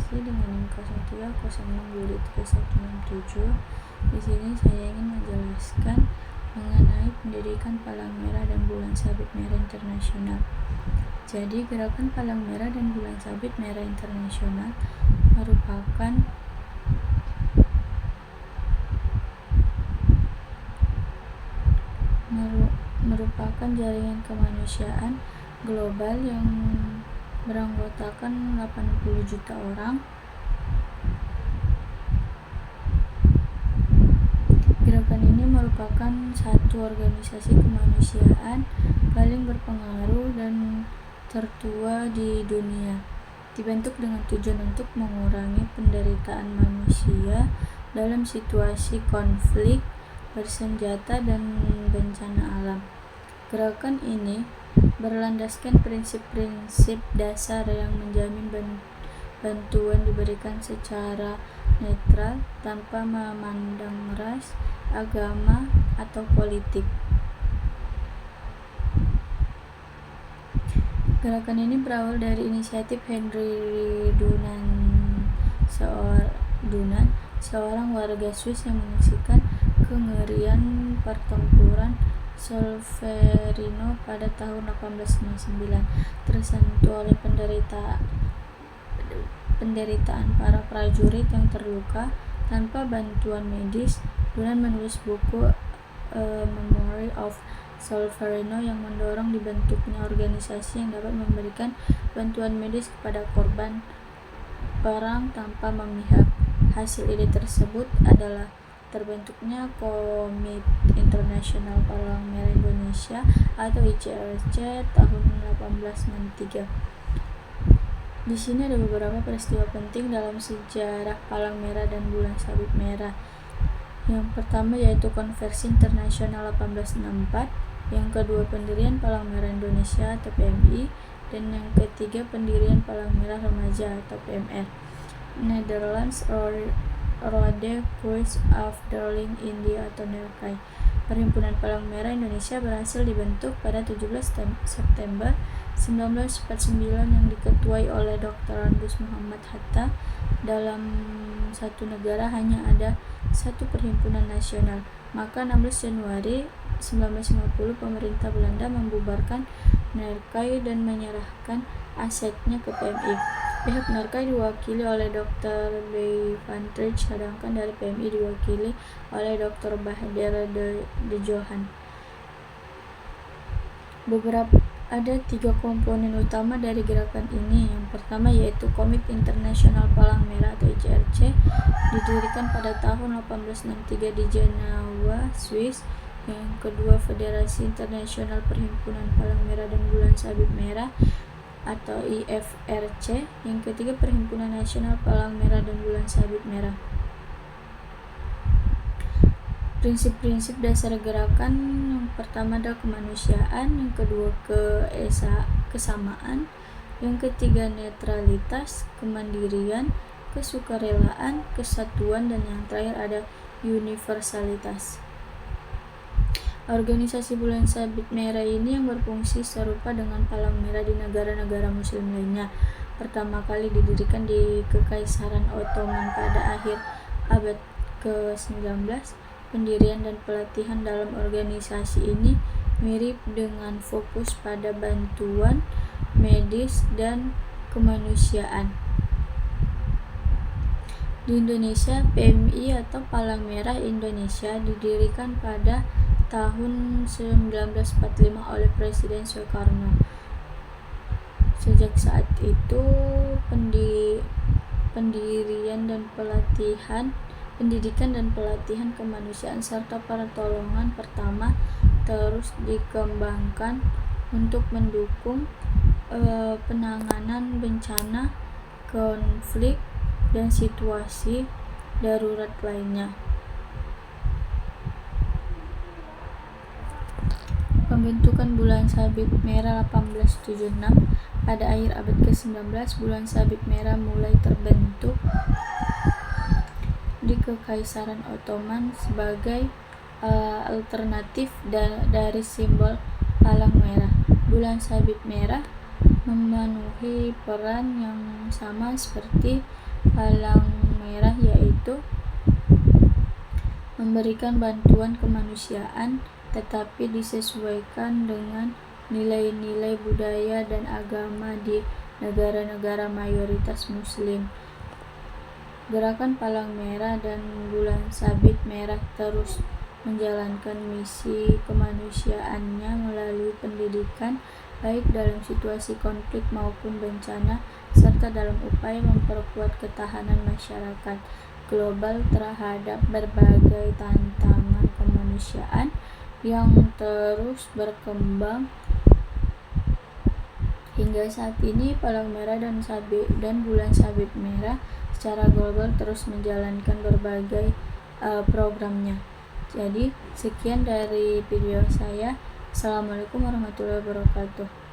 Masih dengan 0306 Di sini saya ingin menjelaskan mengenai pendidikan Palang Merah dan Bulan Sabit Merah Internasional. Jadi, Gerakan Palang Merah dan Bulan Sabit Merah Internasional merupakan jaringan kemanusiaan global yang beranggotakan 80 juta orang. Gerakan ini merupakan satu organisasi kemanusiaan paling berpengaruh dan tertua di dunia. Dibentuk dengan tujuan untuk mengurangi penderitaan manusia dalam situasi konflik bersenjata dan bencana alam. Gerakan ini berlandaskan prinsip-prinsip dasar yang menjamin bantuan diberikan secara netral tanpa memandang ras, agama, atau politik. Gerakan ini berawal dari inisiatif Henry Dunant, seorang warga Swiss yang menyaksikan kengerian pertempuran Solferino pada tahun 1859. Tersentuh oleh penderitaan para prajurit yang terluka tanpa bantuan medis, Dunant menulis buku Memory of Solferino yang mendorong dibentuknya organisasi yang dapat memberikan bantuan medis kepada korban perang tanpa memihak. Hasil ide tersebut adalah terbentuknya Komite Internasional Palang Merah Indonesia atau ICRC tahun 1863. Di sini ada beberapa peristiwa penting dalam sejarah Palang Merah dan Bulan Sabit Merah. Yang pertama yaitu Konferensi Internasional 1864, yang kedua pendirian Palang Merah Indonesia atau PMI, dan yang ketiga pendirian Palang Merah Remaja atau PMR. Netherlands Rode Kruis Afdeling India atau NERKAI. Perhimpunan Palang Merah Indonesia berhasil dibentuk pada 17 September 1949 yang diketuai oleh Dr. Andus Muhammad Hatta. Dalam satu negara hanya ada satu perhimpunan nasional, maka 16 Januari 1950 pemerintah Belanda membubarkan NERKAI dan menyerahkan asetnya ke PMI. Pihak NERKAI diwakili oleh Dr. B. van Trich, sedangkan dari PMI diwakili oleh Dr. Bahader de Johan. Ada 3 komponen utama dari gerakan ini. Yang pertama yaitu Komite Internasional Palang Merah atau ICRC, didirikan pada tahun 1863 di Jenewa, Swiss. Yang kedua Federasi Internasional Perhimpunan Palang Merah dan Bulan Sabit Merah atau IFRC. Yang ketiga Perhimpunan Nasional Palang Merah dan Bulan Sabit Merah. Prinsip-prinsip dasar gerakan: yang pertama adalah kemanusiaan, yang kedua kesamaan, yang ketiga netralitas, kemandirian, kesukarelaan, kesatuan, dan yang terakhir ada universalitas. Organisasi Bulan Sabit Merah ini yang berfungsi serupa dengan Palang Merah di negara-negara muslim lainnya. Pertama kali didirikan di Kekaisaran Ottoman pada akhir abad ke-19. Pendirian dan pelatihan dalam organisasi ini mirip dengan fokus pada bantuan medis dan kemanusiaan. Di Indonesia, PMI atau Palang Merah Indonesia didirikan pada tahun 1945 oleh Presiden Soekarno. Sejak saat itu, pendidikan dan pelatihan kemanusiaan serta pertolongan pertama terus dikembangkan untuk mendukung penanganan bencana, konflik, dan situasi darurat lainnya. Pembentukan Bulan Sabit Merah 1876. Pada akhir abad ke-19, Bulan Sabit Merah mulai terbentuk di Kekaisaran Ottoman sebagai alternatif dari simbol Palang Merah. Bulan Sabit Merah memenuhi peran yang sama seperti Palang Merah, yaitu memberikan bantuan kemanusiaan tetapi disesuaikan dengan nilai-nilai budaya dan agama di negara-negara mayoritas Muslim. Gerakan Palang Merah dan Bulan Sabit Merah terus menjalankan misi kemanusiaannya melalui pendidikan, baik dalam situasi konflik maupun bencana, serta dalam upaya memperkuat ketahanan masyarakat global terhadap berbagai tantangan kemanusiaan yang terus berkembang. Hingga saat ini, Palang Merah dan Bulan Sabit Merah secara global terus menjalankan berbagai programnya. Jadi, sekian dari video saya. Assalamualaikum warahmatullahi wabarakatuh.